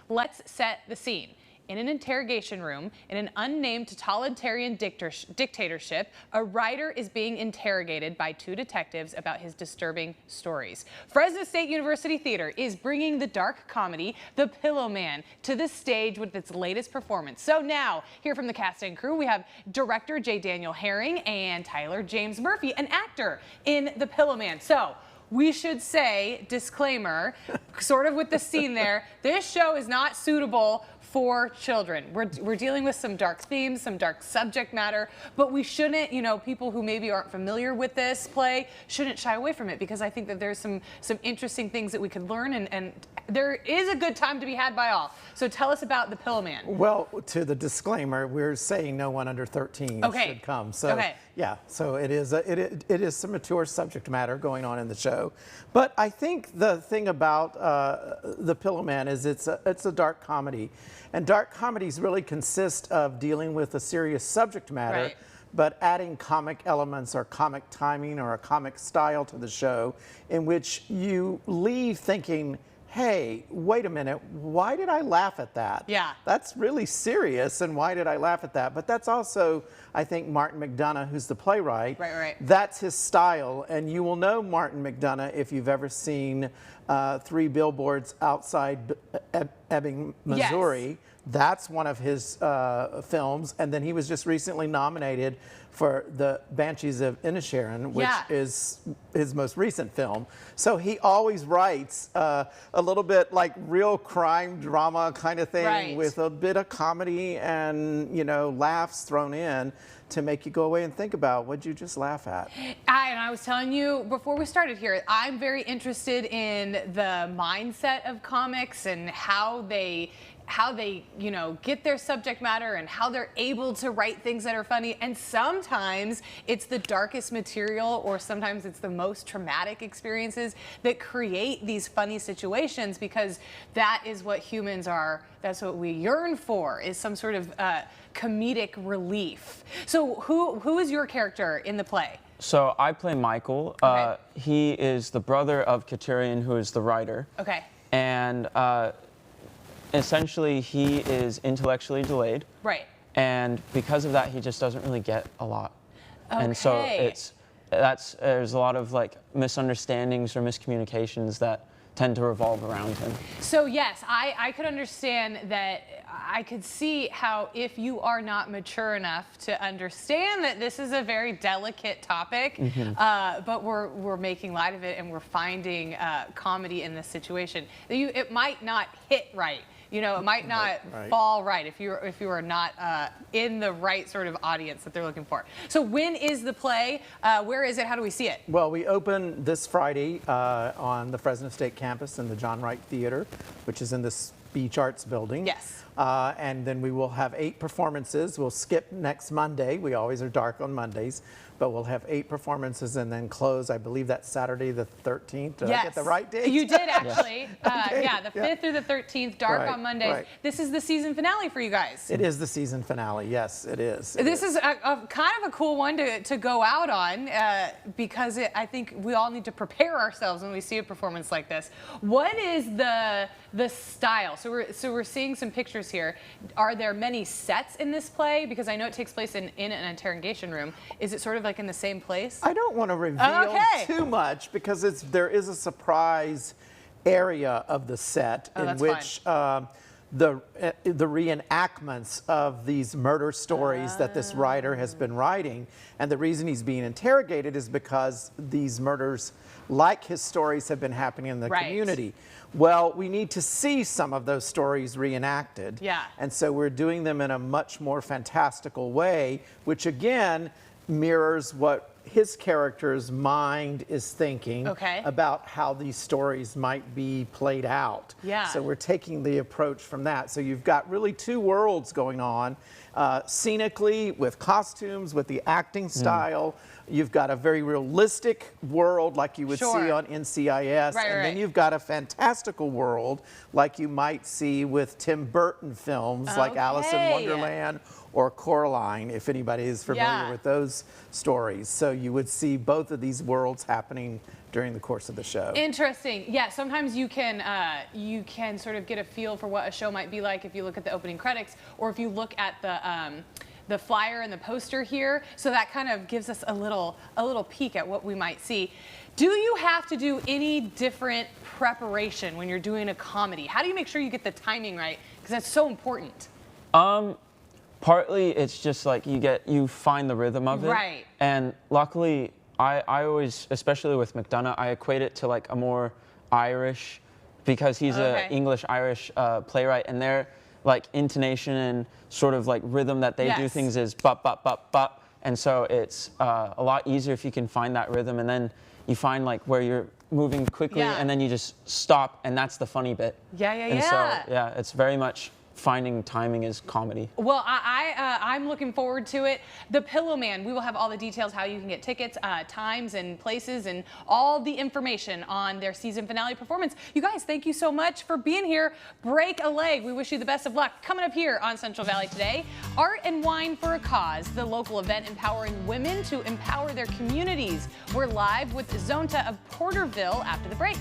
Let's set the scene. In an interrogation room in an unnamed totalitarian dictatorship, a writer is being interrogated by two detectives about his disturbing stories. Fresno State University Theater is bringing the dark comedy The Pillowman to the stage with its latest performance. So now, here from the cast and crew, we have director J. Daniel Herring and Tyler James Murphy, an actor in The Pillowman. So we should say, disclaimer, sort of with the scene there, this show is not suitable for children. We're dealing with some dark themes, some dark subject matter, but we shouldn't, people who maybe aren't familiar with this play shouldn't shy away from it, because I think that there's some interesting things that we could learn, and there is a good time to be had by all. So tell us about The Pillowman. Well, to the disclaimer, we're saying no one under 13 should come. So yeah, so it is some mature subject matter going on in the show. But I think the thing about The Pillowman is it's a dark comedy. And dark comedies really consist of dealing with a serious subject matter, but adding comic elements or comic timing or a comic style to the show, in which you leave thinking, hey, wait a minute, why did I laugh at that? Yeah. That's really serious, and why did I laugh at that? But that's also, I think, Martin McDonagh, who's the playwright. Right. That's his style, and you will know Martin McDonagh if you've ever seen 3 Billboards Outside Ebbing, Missouri. Yes. That's one of his films, and then he was just recently nominated for the Banshees of Inisherin, which is his most recent film. So he always writes a little bit like real crime drama kind of thing, with a bit of comedy and laughs thrown in to make you go away and think about, what'd you just laugh at? And I was telling you before we started here, I'm very interested in the mindset of comics and how they get their subject matter and how they're able to write things that are funny. And sometimes it's the darkest material, or sometimes it's the most traumatic experiences that create these funny situations, because that is what humans are. That's what we yearn for, is some sort of comedic relief. So who is your character in the play? So I play Michael. He is the brother of Katerian, who is the writer. Okay. And essentially, he is intellectually delayed. Right. And because of that, he just doesn't really get a lot. Okay. And so there's a lot of misunderstandings or miscommunications that tend to revolve around him. So yes, I could understand that. I could see how, if you are not mature enough to understand that this is a very delicate topic, but we're making light of it, and we're finding comedy in this situation, it might not hit right. It might not fall right if you are not in the right sort of audience that they're looking for. So when is the play? Where is it? How do we see it? Well, we open this Friday on the Fresno State campus in the John Wright Theater, which is in the Speech Arts building. Yes. And then we will have 8 performances. We'll skip next Monday. We always are dark on Mondays. But we'll have 8 performances and then close, I believe that's Saturday the 13th. Did I get the right date? You did, actually. Yeah, the 5th through the 13th, dark on Mondays. This is the season finale for you guys. It is the season finale, yes, it is. This is a kind of a cool one to go out on, because I think we all need to prepare ourselves when we see a performance like this. What is the style? So we're seeing some pictures here. Are there many sets in this play? Because I know it takes place in an interrogation room. Is it sort of like in the same place? I don't want to reveal too much, because there is a surprise area of the set in which the reenactments of these murder stories that this writer has been writing. And the reason he's being interrogated is because these murders, like his stories, have been happening in the community. Well, we need to see some of those stories reenacted. Yeah. And so we're doing them in a much more fantastical way, which again mirrors what his character's mind is thinking about how these stories might be played out. Yeah. So we're taking the approach from that. So you've got really 2 worlds going on, scenically, with costumes, with the acting style. You've got a very realistic world like you would see on NCIS, and then you've got a fantastical world like you might see with Tim Burton films like Alice in Wonderland or Coraline, if anybody is familiar with those stories. So you would see both of these worlds happening during the course of the show. Interesting. Yeah, sometimes you can sort of get a feel for what a show might be like if you look at the opening credits, or if you look at the flyer and the poster here. So that kind of gives us a little peek at what we might see. Do you have to do any different preparation when you're doing a comedy? How do you make sure you get the timing right? Because that's so important. Partly it's just like you find the rhythm of it. Right. And luckily, I always, especially with McDonagh, I equate it to like a more Irish, because he's an English-Irish playwright, and their like intonation and sort of like rhythm that they do things is bop, bop, bop, bop. And so it's a lot easier if you can find that rhythm, and then you find like where you're moving quickly and then you just stop, and that's the funny bit. And so, yeah, it's very much finding timing is comedy. Well, I'm looking forward to it. The Pillowman, we will have all the details, how you can get tickets, times and places, and all the information on their season finale performance. You guys, thank you so much for being here. Break a leg. We wish you the best of luck. Coming up here on Central Valley today, Art and Wine for a Cause, the local event empowering women to empower their communities. We're live with Zonta of Porterville after the break.